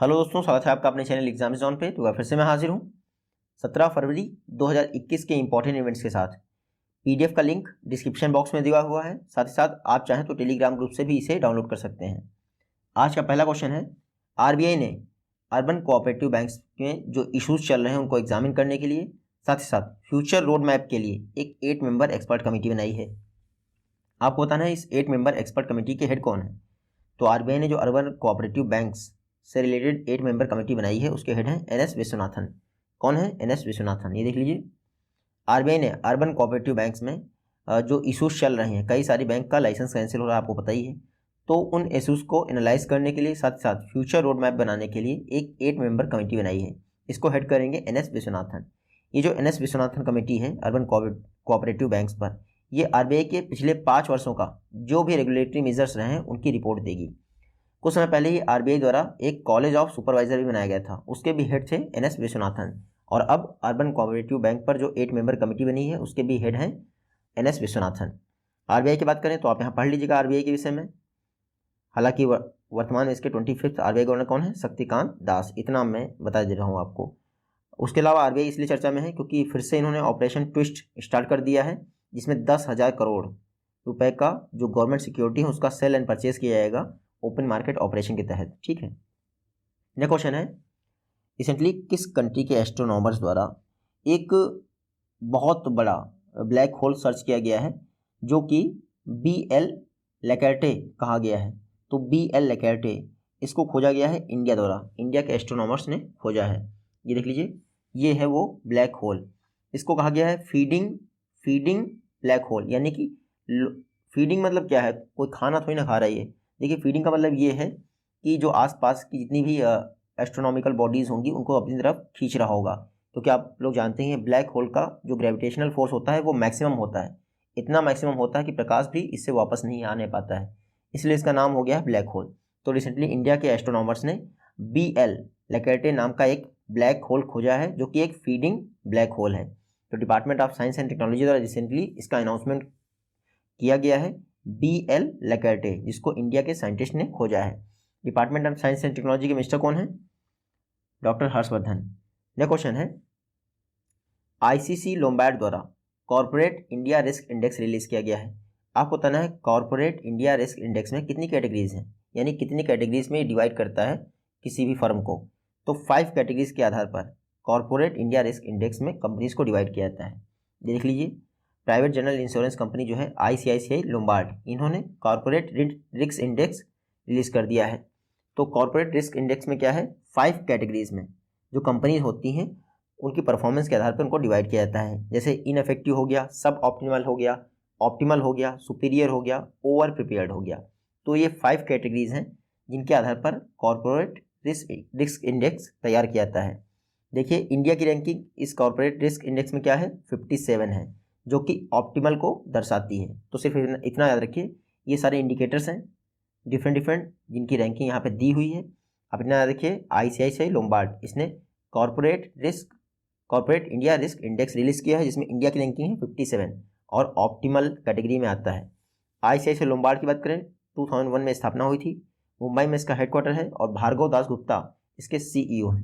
Hello दोस्तों, स्वागत है आपका अपने चैनल एग्जाम जोन पे। तो फिर से मैं हाजिर हूँ 17 फरवरी 2021 के इंपॉर्टेंट इवेंट्स के साथ। पीडीएफ का लिंक डिस्क्रिप्शन बॉक्स में दिया हुआ है, साथ ही साथ आप चाहें तो टेलीग्राम ग्रुप से भी इसे डाउनलोड कर सकते हैं। आज का पहला क्वेश्चन है, आरबीआई ने अर्बन कोऑपरेटिव बैंक्स में जो इशूज़ चल रहे हैं उनको एग्जामिन करने के लिए, साथ ही साथ फ्यूचर रोड मैप के लिए एक 8 मेंबर एक्सपर्ट कमेटी बनाई है। आपको बताना है इस 8 मेंबर एक्सपर्ट कमेटी के हेड कौन है। तो आरबीआई ने जो अर्बन कोऑपरेटिव बैंक्स से रिलेटेड 8 मेंबर कमेटी बनाई है उसके हेड हैं एनएस विश्वनाथन। कौन है? एनएस विश्वनाथन। ये देख लीजिए, आरबीआई ने अर्बन कोऑपरेटिव बैंक्स में जो इशूज़ चल रहे हैं, कई सारी बैंक का लाइसेंस कैंसिल हो रहा है, आपको पता ही है। तो उन इशूज़ को एनालाइज करने के लिए, साथ साथ फ्यूचर रोड मैप बनाने के लिए एक 8 मेंबर कमेटी बनाई है। इसको हेड करेंगे एनएस विश्वनाथन। ये जो एनएस विश्वनाथन कमेटी है अर्बन कोऑपरेटिव बैंक्स पर, ये आरबीआई के पिछले 5 वर्षों का जो भी रेगुलेटरी मेजर्स रहे हैं उनकी रिपोर्ट देगी। कुछ समय पहले ही आरबीआई द्वारा एक कॉलेज ऑफ सुपरवाइजर भी बनाया गया था, उसके भी हेड थे एनएस विश्वनाथन। और अब अर्बन कोऑपरेटिव बैंक पर जो 8 मेंबर कमेटी बनी है उसके भी हेड हैं एनएस विश्वनाथन। आरबीआई की बात करें तो आप यहाँ पढ़ लीजिएगा आरबीआई के विषय में। हालांकि वर्तमान में इसके 25th आरबीआई गवर्नर कौन है? शक्तिकांत दास। इतना मैं बता दे रहा हूँ आपको। उसके अलावा आरबीआई इसलिए चर्चा में है क्योंकि फिर से इन्होंने ऑपरेशन ट्विस्ट स्टार्ट कर दिया है, जिसमें 10,000 करोड़ रुपए का जो गवर्नमेंट सिक्योरिटी है उसका सेल एंड परचेज किया जाएगा ओपन मार्केट ऑपरेशन के तहत। ठीक है। नेक्स्ट क्वेश्चन है, रिसेंटली किस कंट्री के एस्ट्रोनॉमर्स द्वारा एक बहुत बड़ा ब्लैक होल सर्च किया गया है जो कि BL लैकर्टे कहा गया है। तो BL लैकर्टे इसको खोजा गया है इंडिया द्वारा, इंडिया के एस्ट्रोनॉमर्स ने खोजा है। ये देख लीजिए, ये है वो ब्लैक होल। इसको कहा गया है फीडिंग ब्लैक होल। यानी कि फीडिंग मतलब क्या है? कोई खाना थोड़ी ना खा रहा है ये। देखिए, फीडिंग का मतलब ये है कि जो आसपास की जितनी भी एस्ट्रोनॉमिकल बॉडीज़ होंगी उनको अपनी तरफ खींच रहा होगा। क्योंकि आप लोग जानते हैं ब्लैक होल का जो ग्रेविटेशनल फोर्स होता है वो मैक्सिमम होता है। इतना मैक्सिमम होता है कि प्रकाश भी इससे वापस नहीं आने पाता है, इसलिए इसका नाम हो गया है ब्लैक होल। तो रिसेंटली इंडिया के एस्ट्रोनॉमर्स ने BL लैकर्टे नाम का एक ब्लैक होल खोजा है जो कि एक फीडिंग ब्लैक होल है। तो department of science and technology द्वारा रिसेंटली इसका अनाउंसमेंट किया गया है, BL लैकर्टे, जिसको इंडिया के साइंटिस्ट ने खोजा है। Department of science and technology के मिनिस्टर कौन है? डॉक्टर हर्षवर्धन। नेक्स्ट क्वेश्चन है, ICC लोम्बार्ड द्वारा corporate India risk index release किया गया है। आपको बताना है कॉर्पोरेट इंडिया रिस्क इंडेक्स में कितनी कैटेगरीज हैं, यानी कितनी कैटेगरीज में डिवाइड करता है किसी भी फर्म को। तो 5 कैटेगरीज के आधार पर कॉर्पोरेट इंडिया रिस्क इंडेक्स में कंपनीज को डिवाइड किया जाता है। देख लीजिए, प्राइवेट जनरल इंश्योरेंस कंपनी जो है ICICI लोम्बार्ड, इन्होंने कॉर्पोरेट रिस्क इंडेक्स रिलीज कर दिया है। तो कॉर्पोरेट रिस्क इंडेक्स में क्या है, 5 कैटेगरीज में जो कंपनीज होती हैं उनकी परफॉर्मेंस के आधार पर उनको डिवाइड किया जाता है। जैसे इनइफेक्टिव हो गया, सब ऑप्टिमल हो गया, ऑप्टिमल हो गया, सुपीरियर हो गया, ओवर प्रिपेयर्ड हो गया। तो ये 5 कैटेगरीज हैं जिनके आधार पर कॉर्पोरेट रिस्क इंडेक्स तैयार किया जाता है। देखिए, इंडिया की रैंकिंग इस कॉर्पोरेट रिस्क इंडेक्स में क्या है, 57 है, जो कि ऑप्टिमल को दर्शाती है। तो सिर्फ इतना याद रखिए, ये सारे इंडिकेटर्स हैं डिफरेंट जिनकी रैंकिंग यहाँ पे दी हुई है। आप इतना याद रखिए, ICICI लोम्बार्ड इसने corporate India risk index release किया है जिसमें इंडिया की रैंकिंग है 57 और ऑप्टिमल कैटेगरी में आता है। ICICI लोम्बार्ड की बात करें 2001 में स्थापना हुई थी, मुंबई में इसका हेडक्वार्टर है और भार्गव दास गुप्ता इसके CEO हैं।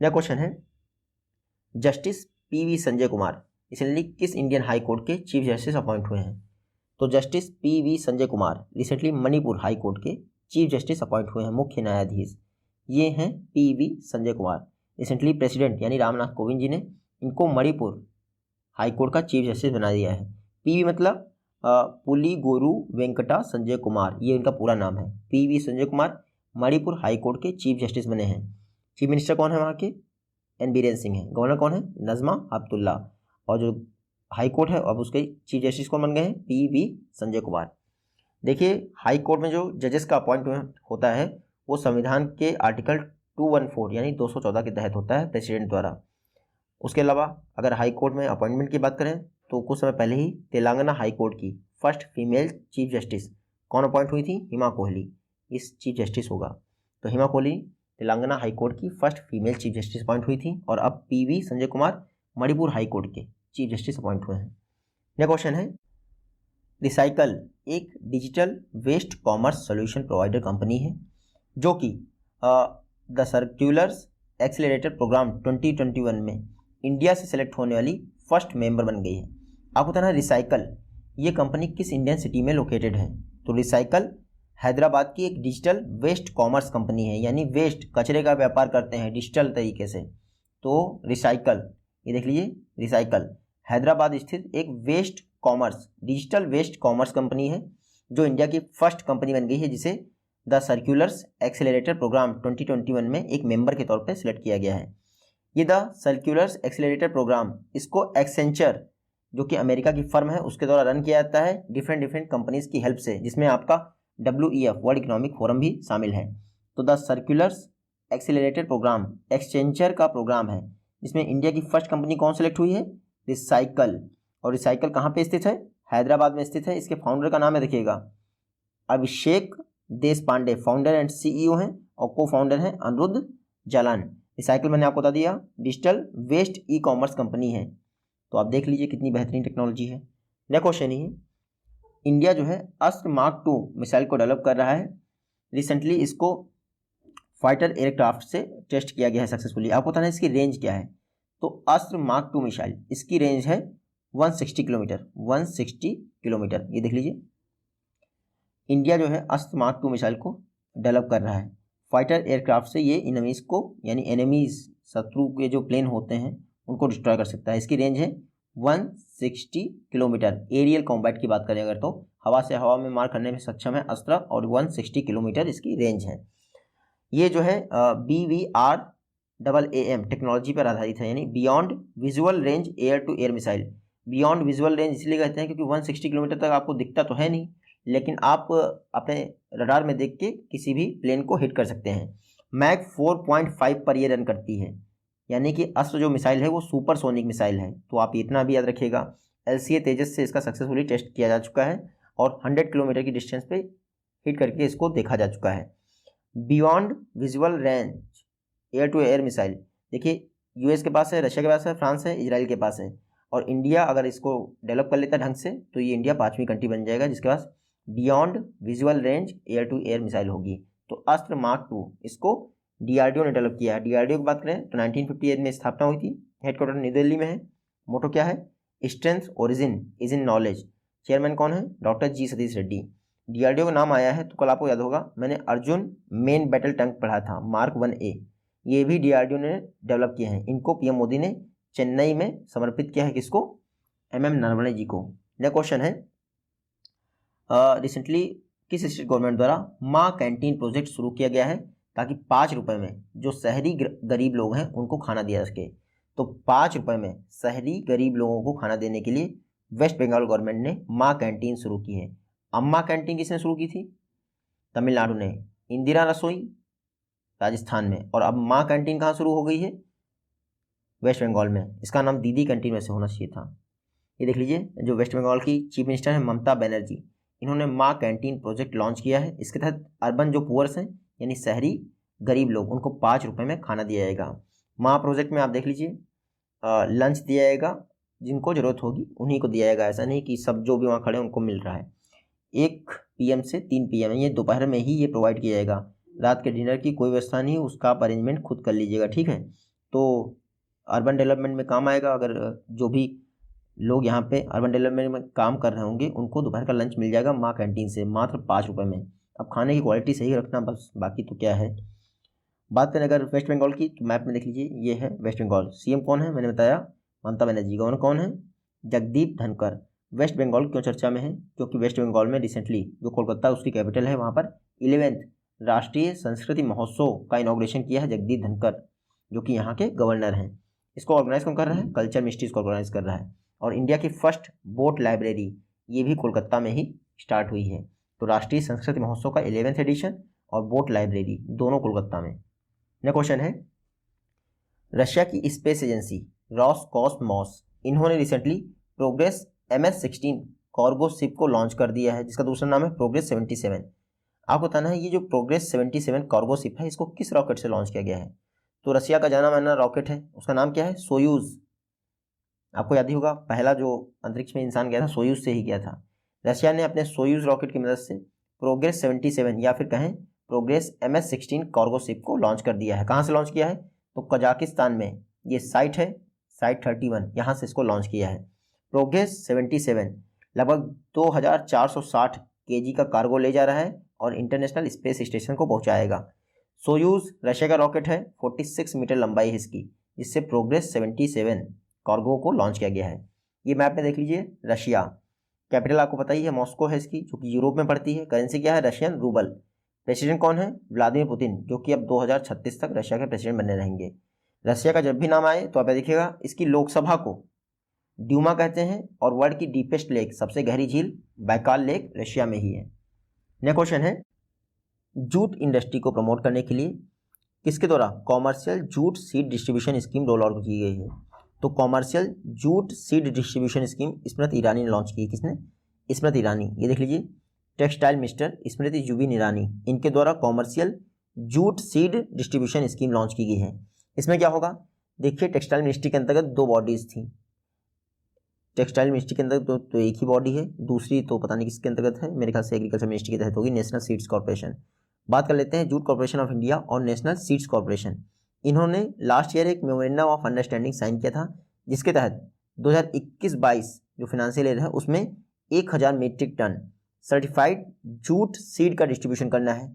नेक्स्ट क्वेश्चन है, justice PV Sanjay Kumar recently किस इंडियन हाई कोर्ट के चीफ जस्टिस अपॉइंट हुए हैं। तो justice PV Sanjay Kumar recently Manipur high court के चीफ जस्टिस अपॉइंट हुए हैं, मुख्य न्यायाधीश। ये हैं PV Sanjay Kumar. Recently president यानी रामनाथ कोविंद जी ने इनको मणिपुर हाई कोर्ट का चीफ जस्टिस बना दिया है। PV मतलब पुलिगोरु वेंकटा संजय कुमार, ये इनका पूरा नाम है। PV Sanjay Kumar Manipur high court के चीफ जस्टिस बने हैं। चीफ मिनिस्टर कौन है वहाँ के? N बीरेन सिंह है। गवर्नर कौन है? नजमा हेपतुल्ला। और जो हाई कोर्ट है अब उसके चीफ जस्टिस कौन बन गए हैं? PV संजय कुमार। देखिए, हाई कोर्ट में जो जजेस का अपॉइंटमेंट होता है वो संविधान के आर्टिकल 214 यानी 214 के तहत होता है प्रेसिडेंट द्वारा। उसके अलावा अगर हाई कोर्ट में अपॉइंटमेंट की बात करें तो कुछ समय पहले ही तेलंगाना हाई कोर्ट की फर्स्ट फीमेल चीफ जस्टिस कौन अपॉइंट हुई थी? हिमा कोहली इस चीफ जस्टिस होगा। तो हिमा कोहली तेलंगाना हाई कोर्ट की first female chief justice appoint हुई थी और अब PV Sanjay Kumar Manipur high court के चीफ जस्टिस अपॉइंट हुए हैं। नेक्स्ट क्वेश्चन है, रिसाइकल एक digital waste commerce solution provider company है जो कि द सर्कुलर्स एक्सीलरेटर प्रोग्राम 2021 में इंडिया से सेलेक्ट होने वाली फर्स्ट मेंबर बन गई है। आपको बताना है रिसाइकल, ये कंपनी किस इंडियन सिटी में लोकेटेड है। तो रिसाइकल हैदराबाद की एक डिजिटल वेस्ट कॉमर्स कंपनी है, यानी वेस्ट कचरे का व्यापार करते हैं डिजिटल तरीके से। तो रिसाइकल, ये देख लीजिए, रिसाइकल हैदराबाद स्थित एक waste commerce, digital waste commerce company है जो इंडिया की फर्स्ट कंपनी बन गई है जिसे द सर्कुलर्स एक्सेलरेटर प्रोग्राम 2021 में एक मेंबर के तौर पर सिलेक्ट किया गया है। ये द सर्कुलर्स एक्सेलरेटर प्रोग्राम, इसको एक्सेंचर जो कि अमेरिका की फर्म है उसके द्वारा रन किया जाता है डिफरेंट कंपनीज की हेल्प से, जिसमें आपका WEF वर्ल्ड इकोनॉमिक फोरम भी शामिल है। तो the circulars accelerator programme exchanger का प्रोग्राम है जिसमें इंडिया की फर्स्ट कंपनी कौन सेलेक्ट हुई है, रिसाइकल। और रिसाइकल कहाँ पे स्थित है, हैदराबाद में स्थित है। इसके फाउंडर का नाम है, देखिएगा, अभिषेक देश पांडे, फाउंडर एंड CEO हैं, और को फाउंडर हैं अनिरुद्ध जालान। रिसाइकल मैंने आपको बता दिया डिजिटल वेस्ट ई-कॉमर्स कंपनी है। तो आप देख लीजिए कितनी बेहतरीन टेक्नोलॉजी है। नेक्स्ट क्वेश्चन ही, इंडिया जो है अस्त्र मार्क 2 मिसाइल को डेवलप कर रहा है। रिसेंटली इसको फाइटर एयरक्राफ्ट से टेस्ट किया गया है सक्सेसफुली। आपको बताना है इसकी रेंज क्या है। तो अस्त्र मार्क 2 मिसाइल, इसकी रेंज है 160 किलोमीटर, 160 किलोमीटर। ये देख लीजिए, इंडिया जो है अस्त्र मार्क 2 मिसाइल को डेवलप कर रहा है फाइटर एयरक्राफ्ट से। ये इनमीज को, यानी एनिमीज, शत्रु के जो प्लेन होते हैं उनको डिस्ट्रॉय कर सकता है। इसकी रेंज है 160 किलोमीटर। एरियल कॉम्बैट की बात करें अगर तो हवा से हवा में मार करने में सक्षम है अस्त्र, और 160 किलोमीटर इसकी रेंज है। ये जो है BVRAAM टेक्नोलॉजी पर आधारित है, यानी beyond visual range air to air missile. Beyond visual range इसलिए कहते हैं क्योंकि 160 किलोमीटर तक आपको दिखता तो है नहीं, लेकिन आप अपने रडार में देख के किसी भी प्लेन को हिट कर सकते हैं। मैक 4.5 पर ये रन करती है, यानी कि अस्त्र जो मिसाइल है वो सुपरसोनिक मिसाइल है। तो आप इतना भी याद रखिएगा। LCA तेजस से इसका सक्सेसफुली टेस्ट किया जा चुका है और 100 किलोमीटर की डिस्टेंस पे हिट करके इसको देखा जा चुका है। Beyond visual range air to air missile, देखिए US के पास है, रशिया के पास है, फ्रांस है, इजराइल के पास है, और इंडिया अगर इसको डेवलप कर लेता ढंग से तो ये इंडिया 5वीं कंट्री बन जाएगा जिसके पास beyond visual range air to air missile होगी। तो अस्त्र मार्क 2 इसको DRDO ने डेवलप किया है। DRDO की बात करें तो 1958 में स्थापना हुई थी। हेडक्वार्टर न्यू दिल्ली में है। मोटो क्या है, strength origin is in knowledge. Chairman कौन है, doctor G Satish Reddy. DRDO का नाम आया है तो कल आपको याद होगा मैंने अर्जुन मेन बैटल टैंक पढ़ा था, मार्क 1A, ये भी DRDO ने डेवलप किए हैं। इनको PM मोदी ने चेन्नई में समर्पित किया है, किसको, MM नरवणे जी को। नेक्स्ट क्वेश्चन है, रिसेंटली किस स्टेट गवर्नमेंट द्वारा माँ कैंटीन प्रोजेक्ट शुरू किया गया है ताकि 5 रुपये में जो शहरी गरीब लोग हैं उनको खाना दिया जा सके। तो 5 रुपये में शहरी गरीब लोगों को खाना देने के लिए वेस्ट बंगाल गवर्नमेंट ने माँ कैंटीन शुरू की है। अम्मा कैंटीन किसने शुरू की थी, तमिलनाडु ने। इंदिरा रसोई राजस्थान में। और अब माँ कैंटीन कहाँ शुरू हो गई है, वेस्ट बंगाल में। इसका नाम दीदी कैंटीन वैसे होना चाहिए था। ये देख लीजिए, जो वेस्ट बंगाल की चीफ मिनिस्टर है ममता बनर्जी, इन्होंने माँ कैंटीन प्रोजेक्ट लॉन्च किया है। इसके तहत अर्बन जो पुअर्स हैं यानी शहरी गरीब लोग, उनको 5 रुपये में खाना दिया जाएगा। माँ प्रोजेक्ट में आप देख लीजिए, लंच दिया जाएगा, जिनको ज़रूरत होगी उन्हीं को दिया जाएगा। ऐसा नहीं कि सब जो भी वहाँ खड़े हैं उनको मिल रहा है। 1 PM से 3 PM ये दोपहर में ही ये प्रोवाइड किया जाएगा। रात के डिनर की कोई व्यवस्था नहीं, उसका आप अरेंजमेंट खुद कर लीजिएगा, ठीक है। तो अर्बन डेवलपमेंट में काम आएगा। अगर जो भी लोग यहाँ पे अर्बन डेवलपमेंट में काम कर रहे होंगे उनको दोपहर का लंच मिल जाएगा माँ कैंटीन से, मात्र 5 रुपये में। अब खाने की क्वालिटी सही रखना बस, बाकी तो क्या है। बात करें अगर वेस्ट बंगाल की, तो मैप में देख लीजिए, ये है वेस्ट बंगाल। CM कौन है, मैंने बताया ममता बनर्जी। गवर्नर कौन है, जगदीप धनखड़। वेस्ट बंगाल क्यों चर्चा में है, क्योंकि वेस्ट बंगाल में रिसेंटली जो कोलकाता उसकी कैपिटल है वहाँ पर 11th राष्ट्रीय संस्कृति महोत्सव का इनॉग्रेशन किया है जगदीप धनखड़, जो कि यहाँ के गवर्नर हैं। इसको ऑर्गेनाइज कौन कर रहा है, कल्चर मिनिस्ट्री इसको ऑर्गेनाइज कर रहा है। और इंडिया की फर्स्ट बोट लाइब्रेरी ये भी कोलकाता में ही स्टार्ट हुई है। तो राष्ट्रीय संस्कृति महोत्सव का 11th एडिशन और बोट लाइब्रेरी दोनों कोलकाता में। नेक्स्ट क्वेश्चन है, रशिया की स्पेस एजेंसी रॉसकॉस्मोस, इन्होंने recently progress MS-16 cargo ship को लॉन्च कर दिया है, जिसका दूसरा नाम है प्रोग्रेस 77। आपको बताना है ये जो प्रोग्रेस 77 कार्गो शिप है इसको किस रॉकेट से लॉन्च किया गया है। तो रशिया का जाना माना रॉकेट है, उसका नाम क्या है, सोयूज। आपको याद ही होगा पहला जो अंतरिक्ष में इंसान गया था सोयूज से ही गया था। रशिया ने अपने सोयूज रॉकेट की मदद से प्रोग्रेस 77 या फिर कहें प्रोग्रेस MS-16 कार्गो शिप को लॉन्च कर दिया है। कहाँ से लॉन्च किया है? तो कजाकिस्तान में ये साइट है, साइट 31, यहाँ से इसको लॉन्च किया है। प्रोग्रेस 77 लगभग 2460 kg का कार्गो ले जा रहा है और इंटरनेशनल स्पेस स्टेशन को पहुँचाएगा। सोयूज रशिया का रॉकेट है, 46 मीटर लंबाई है इसकी, जिससे प्रोग्रेस 77 कार्गो को लॉन्च किया गया है। ये मैप में देख लीजिए, रशिया कैपिटल आपको पता ही है, मॉस्को है इसकी, जो कि यूरोप में पड़ती है। करेंसी क्या है? Russian rouble. प्रेसिडेंट कौन है? व्लादिमीर पुतिन, जो कि अब 2036 तक रशिया के प्रेसिडेंट बने रहेंगे। रशिया का जब भी नाम आए तो आप देखिएगा, इसकी लोकसभा को ड्यूमा कहते हैं और वर्ल्ड की डीपेस्ट लेक, सबसे गहरी झील बैकाल लेक रशिया में ही है। नेक्स्ट क्वेश्चन है, जूट इंडस्ट्री को प्रमोट करने के लिए किसके द्वारा commercial jute seed distribution scheme roll out की गई है? तो commercial jute seed distribution scheme Smriti Irani ने लॉन्च की। किसने? स्मृति ईरानी। ये देख लीजिए, टेक्सटाइल मिनिस्टर स्मृति जुबिन ईरानी, इनके द्वारा commercial jute seed distribution scheme launch की गई है। इसमें क्या होगा? देखिए, टेक्सटाइल मिनिस्ट्री के अंतर्गत 2 बॉडीज़ थी। टेक्सटाइल मिनिस्ट्री के अंतर्गत तो एक ही बॉडी है, दूसरी तो पता नहीं किसके अंतर्गत है, मेरे ख्याल से एग्रीकल्चर मिनिस्ट्री के तहत होगी, नेशनल सीड्स कॉर्पोरेशन। बात कर लेते हैं जूट कॉर्पोरेशन ऑफ इंडिया और नेशनल सीड्स कॉर्पोरेशन। इन्होंने लास्ट ईयर एक मेमोरेंडम ऑफ अंडरस्टैंडिंग साइन किया था, जिसके तहत 2021-22 जो फाइनेंशियल ईयर है उसमें 1000 metric ton certified jute seed का डिस्ट्रीब्यूशन करना है।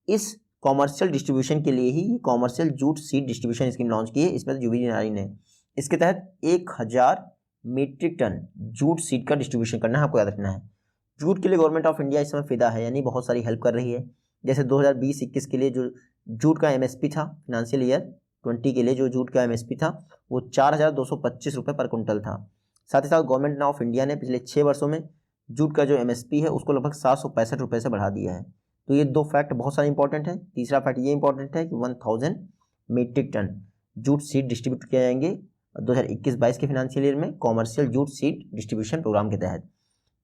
इस कॉमर्शियल डिस्ट्रीब्यूशन के लिए ही commercial jute seed distribution scheme launch की है इसमें जुबिन ईरानी ने। इसके तहत 1000 मीट्रिक टन जूट सीड का डिस्ट्रीब्यूशन करना है, आपको याद रखना है। जूट के लिए गवर्नमेंट ऑफ इंडिया इस समय फिदा है, यानी बहुत सारी हेल्प कर रही है। जैसे 2020-21 के लिए जो जूट का MSP था, फिनेंशियल ईयर 20 के लिए जो जूट का MSP था वो 4225 रुपये पर कुंटल था। साथ ही साथ गवर्नमेंट ऑफ इंडिया ने पिछले 6 वर्षों में जूट का जो MSP है उसको लगभग 765 रुपये से बढ़ा दिया है। तो ये 2 फैक्ट बहुत सारे इंपॉर्टेंट है। तीसरा फैक्ट ये इंपॉर्टेंट है कि 1000 metric ton jute seed distribute किए जाएंगे 2021-22 के फिनेंशियल ईयर में commercial jute seed distribution programme के तहत।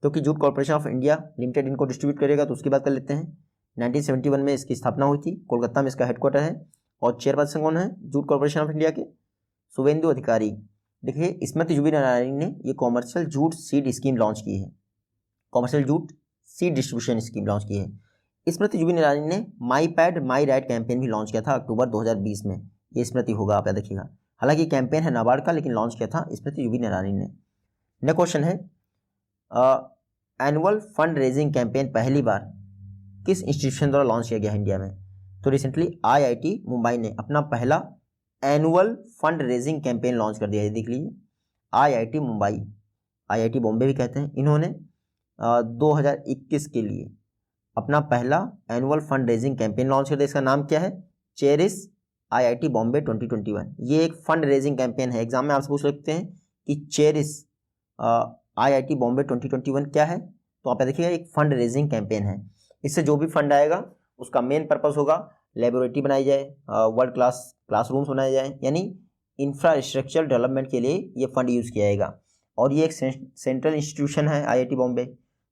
क्योंकि jute corporation of India limited इनको डिस्ट्रीब्यूट करेगा, तो उसकी बात कर लेते हैं। 1971 में इसकी स्थापना हुई थी, कोलकाता में इसका हेडक्वार्टर है और चेयरपर्सन कौन है जूट कॉर्पोरेशन ऑफ इंडिया के? शुभेंदु अधिकारी। देखिए, स्मृति जुबिन ईरानी ने ये commercial jute seed scheme launch की है, commercial jute seed distribution scheme launch की है। स्मृति जुबिन ईरानी ने माई पैड माई राइट कैंपेन भी लॉन्च किया था अक्टूबर 2020 में। ये स्मृति होगा, आप याद रखिएगा। हालांकि कैंपेन है नाबार्ड का, लेकिन लॉन्च किया था स्मृति जुबिन ईरानी ने। नेक्स्ट क्वेश्चन है, एनुअल फंड रेजिंग कैंपेन पहली बार किस इंस्टीट्यूशन द्वारा लॉन्च किया गया है इंडिया में? तो रिसेंटली IIT मुंबई ने अपना पहला annual fund raising campaign launch कर दिया है। देख लीजिए, IIT मुंबई, IIT बॉम्बे भी कहते हैं, इन्होंने 2021 के लिए अपना पहला annual fund raising campaign launch कर दिया। इसका नाम क्या है? Cherish IIT Bombay 2021। ये एक फंड रेजिंग कैंपेन है। एग्जाम में आपसे पूछ सकते हैं कि चेरिस IIT बॉम्बे 2021 क्या है? तो आप देखिएगा, एक फंड रेजिंग कैंपेन है। इससे जो भी फंड आएगा उसका मेन पर्पस होगा लेबोरेटरी बनाई जाए, वर्ल्ड क्लासरूम्स बनाए जाए, यानी इंफ्रास्ट्रक्चर डेवलपमेंट के लिए ये फंड यूज़ किया जाएगा। और ये एक सेंट्रल इंस्टीट्यूशन है IIT बॉम्बे,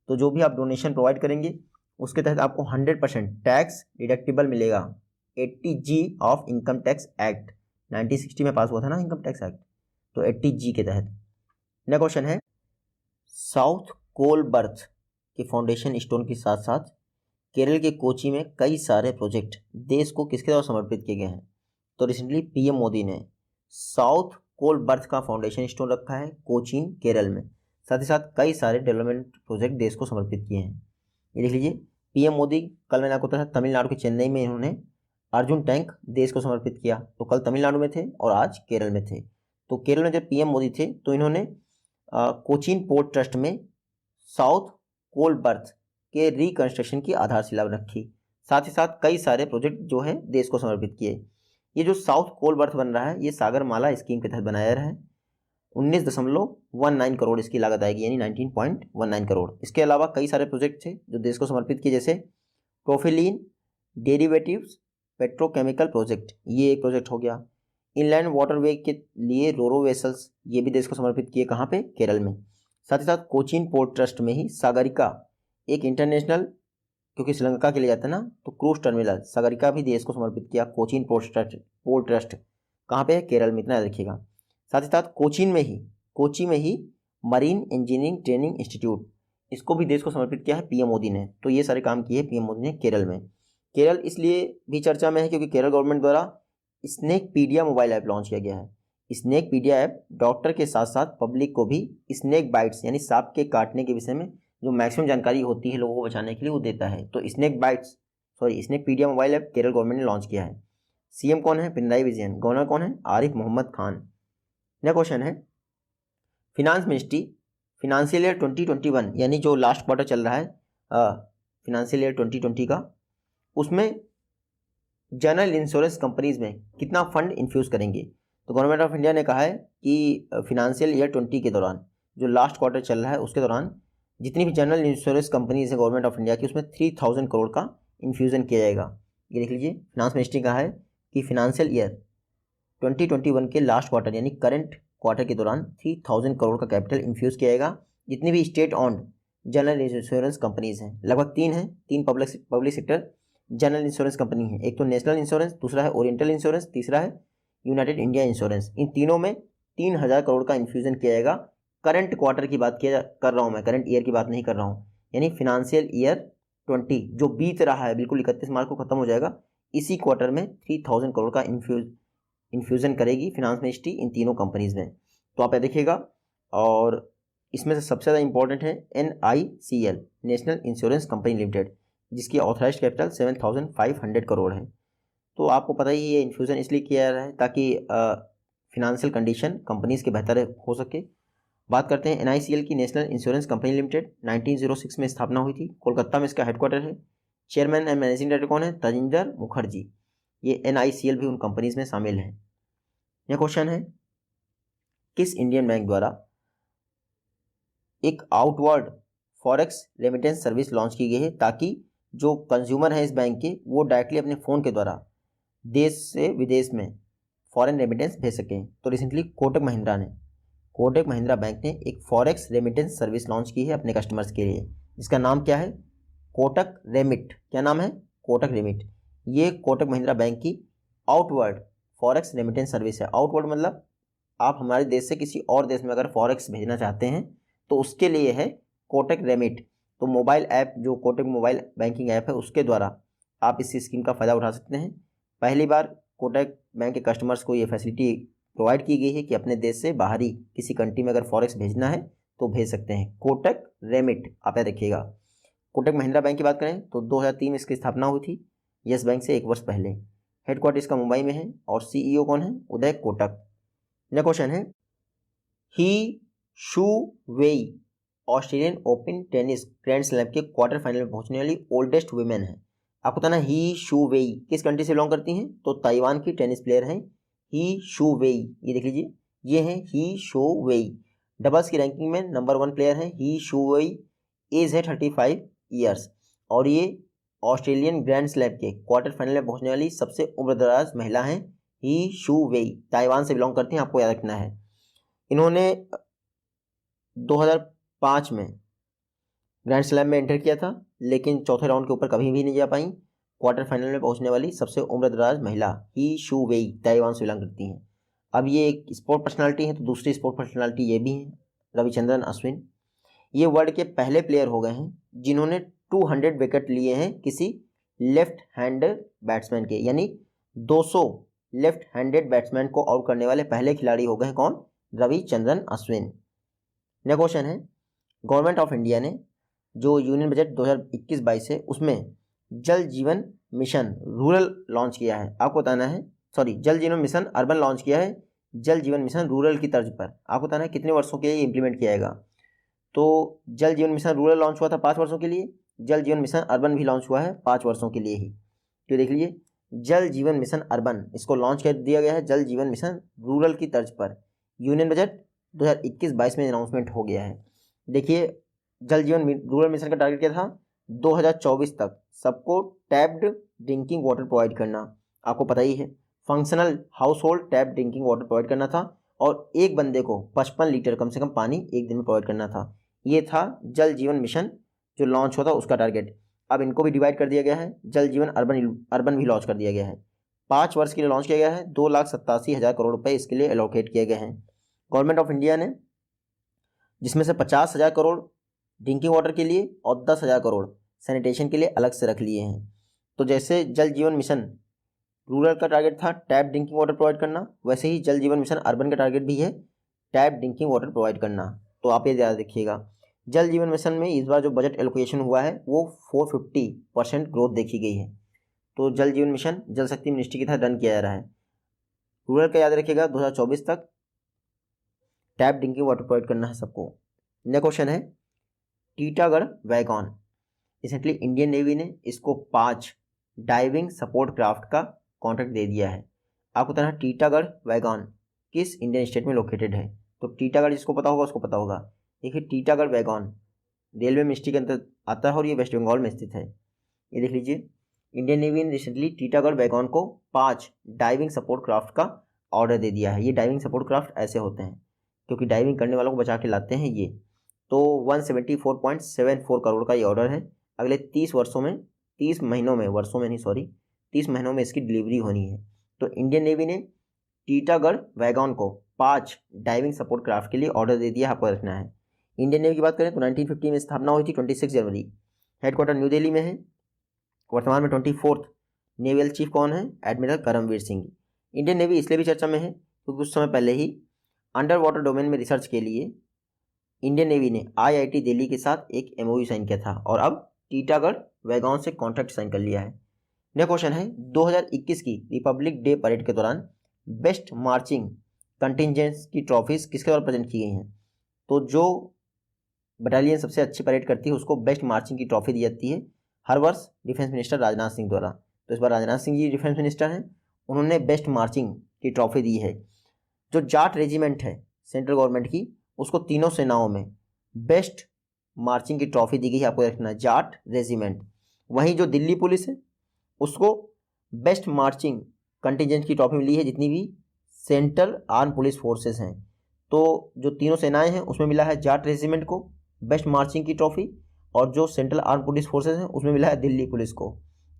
तो जो भी आप डोनेशन प्रोवाइड करेंगे उसके तहत आपको 100% टैक्स डिडक्टिबल मिलेगा। 80G of income tax act 1960 में पास हुआ था ना इनकम टैक्स एक्ट, तो 80G के तहत। नेक्स्ट क्वेश्चन है, साउथ कोल बर्थ के फाउंडेशन स्टोन के साथ साथ केरल के कोची में कई सारे प्रोजेक्ट देश को किसके द्वारा समर्पित किए गए हैं? तो रिसेंटली PM मोदी ने साउथ कोल बर्थ का फाउंडेशन स्टोन रखा है कोचीन केरल में। साथ ही साथ कई सारे डेवलपमेंट प्रोजेक्ट देश को समर्पित किए हैं। ये देख लीजिए, PM मोदी, कल मैंने आपको बताया तमिलनाडु के चेन्नई में इन्होंने अर्जुन टैंक देश को समर्पित किया। तो कल तमिलनाडु में थे और आज केरल में थे। तो केरल में जब PM मोदी थे तो इन्होंने कोचीन पोर्ट ट्रस्ट में साउथ कोल बर्थ के रिकंस्ट्रक्शन की आधारशिला रखी। साथ ही साथ कई सारे प्रोजेक्ट जो है देश को समर्पित किए। ये जो साउथ कोल बर्थ बन रहा है ये सागरमाला स्कीम के तहत बनाया रहा है। 19.19 करोड़ इसकी लागत आएगी, यानी 19.19 करोड़। इसके अलावा कई सारे प्रोजेक्ट थे जो देश को समर्पित किए, जैसे प्रोफिलीन डेरिवेटिव्स पेट्रोकेमिकल प्रोजेक्ट, ये एक प्रोजेक्ट हो गया। इनलैंड वाटरवे के लिए रोरो वेसल्स, ये भी देश को समर्पित किए, कहाँ पे? केरल में। साथ ही साथ कोचीन पोर्ट ट्रस्ट में ही सागरिका, एक इंटरनेशनल, क्योंकि श्रीलंका के लिए जाता है ना, तो क्रूज टर्मिनल सागरिका भी देश को समर्पित किया। कोचीन पोर्ट ट्रस्ट कहाँ पे है? केरल में, इतना याद रखिएगा। साथ ही साथ कोची में ही मरीन इंजीनियरिंग ट्रेनिंग इंस्टीट्यूट, इसको भी देश को समर्पित किया है PM मोदी ने। तो ये सारे काम किए PM मोदी ने केरल में। केरल इसलिए भी चर्चा में है क्योंकि केरल गवर्नमेंट द्वारा स्नेकपीडिया मोबाइल ऐप लॉन्च किया गया है। स्नेकपीडिया ऐप डॉक्टर के साथ साथ पब्लिक को भी स्नेक बाइट्स यानी सांप के काटने के विषय में जो मैक्सिमम जानकारी होती है लोगों को बचाने के लिए वो देता है। तो स्नेकपीडिया मोबाइल ऐप केरल गवर्नमेंट ने लॉन्च किया है। सीएम कौन है? पिनराई विजयन। गवर्नर कौन है? आरिफ मोहम्मद खान। नेक्स्ट क्वेश्चन है, फिनांस मिनिस्ट्री फिनांशियल ईयर 2021 यानी जो लास्ट क्वार्टर चल रहा है फिनांशियल ईयर 2020 का, उसमें जनरल इंश्योरेंस कंपनीज में कितना फंड इन्फ्यूज़ करेंगे? तो गवर्नमेंट ऑफ इंडिया ने कहा है कि फिनांशियल ईयर 20 के दौरान जो लास्ट क्वार्टर चल रहा है उसके दौरान जितनी भी जनरल इंश्योरेंस कंपनीज है गवर्नमेंट ऑफ इंडिया की उसमें 3000 करोड़ का इन्फ्यूज़न किया जाएगा। ये देख लीजिए, फिनांस मिनिस्ट्री कहा है कि फिनांशियल ईयर 2021 के लास्ट क्वार्टर यानी करंट क्वार्टर के दौरान 3000 करोड़ का कैपिटल इन्फ्यूज़ किया जाएगा। जितनी भी state owned general insurance companies हैं, लगभग तीन public sector general insurance company है। एक तो नेशनल इंश्योरेंस, दूसरा है ओरिएंटल इंश्योरेंस, तीसरा है यूनाइटेड इंडिया इंश्योरेंस। इन तीनों में 3000 करोड़ का इन्फ्यूज़न किया जाएगा। करंट क्वार्टर की बात कर रहा हूँ मैं, करंट ईयर की बात नहीं कर रहा हूँ। यानी फिनांशियल ईयर 20 जो बीत रहा है, बिल्कुल 31 मार्च को खत्म हो जाएगा, इसी क्वार्टर में 3000 करोड़ का इन्फ्यूज़न करेगी फिनांस मिनिस्ट्री इन तीनों कंपनीज में। तो आप ये देखिएगा। और इसमें से सबसे ज़्यादा इंपॉर्टेंट है NICL national insurance company limited, जिसकी ऑथराइज्ड कैपिटल 7500 करोड़ है। तो आपको पता ही है ये इन्फ्यूज़न इसलिए किया जा रहा है ताकि फिनेंशियल कंडीशन कंपनीज़ के बेहतर हो सके। बात करते हैं NICL की, नेशनल इंश्योरेंस कंपनी लिमिटेड 1906 में स्थापना हुई थी। कोलकाता में इसका हेडक्वार्टर है। चेयरमैन एंड मैनेजिंग डायरेक्टर कौन है? तजिंदर मुखर्जी। ये NICL भी उन कंपनीज में शामिल है। यह क्वेश्चन है, किस इंडियन बैंक द्वारा एक outward forex remittance service launch की गई है ताकि जो कंज्यूमर है इस बैंक के वो डायरेक्टली अपने फ़ोन के द्वारा देश से विदेश में फॉरेन रेमिटेंस भेज सकें? तो रिसेंटली कोटक महिंद्रा बैंक ने एक फॉरेक्स रेमिटेंस सर्विस लॉन्च की है अपने कस्टमर्स के लिए, जिसका नाम क्या है? कोटक रेमिट। क्या नाम है? कोटक रेमिट। ये कोटक महिंद्रा बैंक की आउटवर्ड फॉरेक्स रेमिटेंस सर्विस है। आउटवर्ड मतलब आप हमारे देश से किसी और देश में अगर फॉरेक्स भेजना चाहते हैं तो उसके लिए है कोटक रेमिट। तो मोबाइल ऐप जो कोटक मोबाइल बैंकिंग ऐप है उसके द्वारा आप इस स्कीम का फ़ायदा उठा सकते हैं। पहली बार कोटक बैंक के कस्टमर्स को ये फैसिलिटी प्रोवाइड की गई है कि अपने देश से बाहरी किसी कंट्री में अगर फॉरेक्स भेजना है तो भेज सकते हैं। कोटक रेमिट आप याद रखिएगा। कोटक महिंद्रा बैंक की बात करें तो 2003 में इसकी स्थापना हुई थी, यस बैंक से 1 वर्ष पहले। हेडक्वार्टर इसका मुंबई में है और CEO कौन है? उदय कोटक। नेक्स्ट क्वेश्चन है, ही शू वेई Australian open tennis grand slam के क्वार्टर फाइनल में पहुंचने वाली ओल्डेस्ट वुमेन है। आपको बताना ही शू वेई किस कंट्री से बिलोंग करती हैं? तो ताइवान की टेनिस प्लेयर हैं ही शू वेई। ये देख लीजिए, ये हैं ही शू वेई। डबल्स की रैंकिंग में नंबर 1 प्लेयर हैं ही शू वेई। एज है 35 ईयर्स और ये ऑस्ट्रेलियन ग्रैंड स्लैम के क्वार्टर फाइनल में पहुंचने वाली सबसे उम्रदराज महिला हैं ही शू वेई। ताइवान से बिलोंग करती हैं, आपको याद रखना है। इन्होंने 2005 में ग्रैंड स्लैम में एंटर किया था लेकिन चौथे राउंड के ऊपर कभी भी नहीं जा पाई। क्वार्टर फाइनल में पहुंचने वाली सबसे उम्रदराज महिला ही शू वेई ताइवान से बिलोंग करती हैं। अब ये एक स्पोर्ट पर्सनालिटी है तो दूसरी स्पोर्ट पर्सनालिटी ये भी हैं रविचंद्रन अश्विन। ये वर्ल्ड के पहले प्लेयर हो गए हैं जिन्होंने 200 विकेट लिए हैं किसी लेफ्ट हैंडेड बैट्समैन के, यानी 200 लेफ्ट हैंडेड बैट्समैन को आउट करने वाले पहले खिलाड़ी हो गए हैं। कौन? रविचंद्रन अश्विन। नेक्स्ट क्वेश्चन है, गवर्नमेंट ऑफ इंडिया ने जो यूनियन बजट 2021-22 है उसमें जल जीवन मिशन रूरल लॉन्च किया है। आपको बताना है, जल जीवन मिशन अर्बन लॉन्च किया है, जल जीवन मिशन रूरल की तर्ज पर। आपको बताना है कितने वर्षों के लिए इम्प्लीमेंट किया जाएगा। तो जल जीवन मिशन रूरल लॉन्च हुआ था 5 वर्षों के लिए, जल जीवन मिशन अर्बन भी लॉन्च हुआ है 5 वर्षों के लिए ही। तो देख लीजिए, जल जीवन मिशन अर्बन इसको लॉन्च कर दिया गया है जल जीवन मिशन रूरल की तर्ज पर। यूनियन बजट 2021-22 में अनाउंसमेंट हो गया है। देखिए, जल जीवन रूरल मिशन का टारगेट क्या था? 2024 तक सबको टैप्ड ड्रिंकिंग वाटर प्रोवाइड करना। आपको पता ही है, functional house hold tap drinking water provide करना था और एक बंदे को 55 लीटर कम से कम पानी एक दिन में प्रोवाइड करना था। ये था जल जीवन मिशन जो लॉन्च हुआ था उसका टारगेट। अब इनको भी डिवाइड कर दिया गया है, जल जीवन अर्बन भी लॉन्च कर दिया गया है। 5 वर्ष के लिए लॉन्च किया गया है। 2,87,000 करोड़ रुपए इसके लिए एलोकेट किए गए हैं गवर्नमेंट ऑफ इंडिया ने, जिसमें से 50,000 करोड़ ड्रिंकिंग वाटर के लिए और 10,000 करोड़ सैनिटेशन के लिए अलग से रख लिए हैं। तो जैसे जल जीवन मिशन रूरल का टारगेट था टैप ड्रिंकिंग वाटर प्रोवाइड करना, वैसे ही जल जीवन मिशन अर्बन का टारगेट भी है टैप ड्रिंकिंग वाटर प्रोवाइड करना। तो आप ये याद रखिएगा। जल जीवन मिशन में इस बार जो बजट एलोकेशन हुआ है वो 450% ग्रोथ देखी गई है। तो जल जीवन मिशन जल शक्ति मिनिस्ट्री की तहत रन किया जा रहा है। रूरल का याद रखिएगा 2024 तक टैप ड्रिंकिंग वाटर प्रोवाइड करना है सबको। नेक्स्ट क्वेश्चन है टीटागढ़ वैगॉन। रिसेंटली इंडियन नेवी ने इसको 5 डाइविंग सपोर्ट क्राफ्ट का कॉन्ट्रैक्ट दे दिया है। आपको पता है टीटागढ़ वैगॉन किस इंडियन स्टेट में लोकेटेड है? तो टीटागढ़ जिसको पता होगा उसको पता होगा। देखिए टीटागढ़ वैगॉन रेलवे मिनिस्ट्री के अंदर आता है और ये वेस्ट बंगाल में स्थित है। ये देख लीजिए, इंडियन नेवी ने रिसेंटली टीटागढ़ वैगॉन को 5 डाइविंग सपोर्ट क्राफ्ट का ऑर्डर दे दिया है। ये डाइविंग सपोर्ट क्राफ्ट ऐसे होते हैं क्योंकि डाइविंग करने वालों को बचा के लाते हैं ये। तो 174.74 करोड़ का ये ऑर्डर है। अगले 30 महीनों में इसकी डिलीवरी होनी है। तो इंडियन नेवी ने टीटागढ़ वैगॉन को 5 डाइविंग सपोर्ट क्राफ्ट के लिए ऑर्डर दे दिया, आपको रखना है। इंडियन नेवी की बात करें तो 1950 में स्थापना हुई थी 26 जनवरी। हेडक्वार्टर न्यू दिल्ली में है। वर्तमान में 24th नेवल चीफ कौन है? Admiral Karambir Singh. Indian navy इसलिए भी चर्चा में है क्योंकि कुछ समय पहले ही अंडर वाटर डोमेन में रिसर्च के लिए इंडियन नेवी ने IIT दिल्ली के साथ एक MOU साइन किया था और अब टीटागढ़ वैगॉन से कॉन्ट्रैक्ट साइन कर लिया है। नेक्स्ट क्वेश्चन है 2021 की रिपब्लिक डे परेड के दौरान बेस्ट मार्चिंग कंटिजेंट्स की ट्रॉफीज किसके द्वारा प्रेजेंट की गई हैं? तो जो बटालियन सबसे अच्छी परेड करती है उसको बेस्ट मार्चिंग की ट्रॉफी दी जाती है हर वर्ष डिफेंस मिनिस्टर राजनाथ सिंह द्वारा। तो इस बार राजनाथ सिंह जी डिफेंस मिनिस्टर हैं, उन्होंने बेस्ट मार्चिंग की ट्रॉफी दी है। जो जाट रेजिमेंट है सेंट्रल गवर्नमेंट की, उसको तीनों सेनाओं में बेस्ट मार्चिंग की ट्रॉफी दी गई है, आपको रखना है जाट रेजिमेंट। वहीं जो दिल्ली पुलिस है उसको बेस्ट मार्चिंग कंटिजेंट की ट्रॉफी मिली है जितनी भी सेंट्रल आर्म पुलिस फोर्सेस हैं। तो जो तीनों सेनाएं हैं उसमें मिला है जाट रेजिमेंट को बेस्ट मार्चिंग की ट्रॉफी और जो सेंट्रल आर्म पुलिस फोर्सेस हैं उसमें मिला है दिल्ली पुलिस को।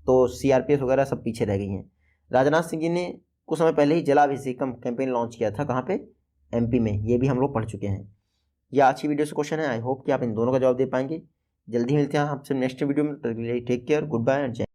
तो CRPF वगैरह सब पीछे रह गई हैं। राजनाथ सिंह जी ने कुछ समय पहले ही जलाभिषेकम कैंपेन लॉन्च किया था, कहाँ पे? MP में। ये भी हम लोग पढ़ चुके हैं। यह अच्छी वीडियो से क्वेश्चन है। आई होप कि आप इन दोनों का जवाब दे पाएंगे। जल्दी मिलते हैं आपसे नेक्स्ट वीडियो में। Take care, good bye and जय।